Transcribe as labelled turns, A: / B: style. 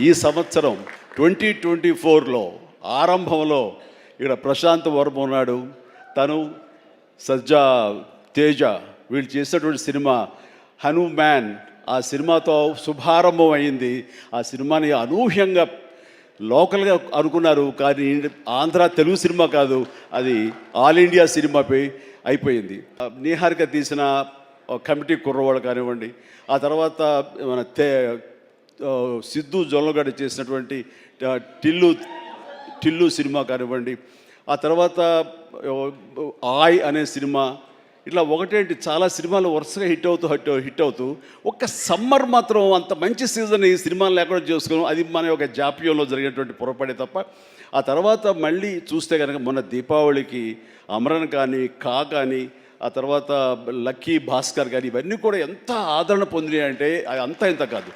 A: ఈ సంవత్సరం 2024లో ఆరంభంలో ఇక్కడ ప్రశాంత్ వర్మ ఉన్నాడు, తను సజ్జా తేజ వీళ్ళు చేసినటువంటి సినిమా హనుమాన్, ఆ సినిమాతో శుభారంభం అయింది. ఆ సినిమాని అనూహ్యంగా లోకల్గా అనుకున్నారు, కానీ ఆంధ్ర తెలుగు సినిమా కాదు, అది ఆల్ ఇండియా సినిమాపై అయిపోయింది. నీహారిక తీసిన కమిటీ కుర్రవాళ్ళు కానివ్వండి, ఆ తర్వాత మన సిద్ధు జొల్లగడ్డ చేసినటువంటి టిల్లు సినిమా కానివ్వండి, ఆ తర్వాత ఆయ్ అనే సినిమా, ఇట్లా ఒకటేంటి చాలా సినిమాలు వరుసగా హిట్ అవుతూ ఒక్క సమ్మర్ మాత్రం అంత మంచి సీజన్ ఈ సినిమాలు లేకుండా చేసుకున్నాం. అది మన యొక్క జాప్యంలో జరిగినటువంటి పొరపాటే తప్ప, ఆ తర్వాత మళ్ళీ చూస్తే కనుక మొన్న దీపావళికి అమరన్ కానీ, కానీ, ఆ తర్వాత లక్కీ భాస్కర్ కానీ, ఇవన్నీ కూడా ఎంత ఆదరణ పొందినాయి అంటే అంతా ఇంత కాదు.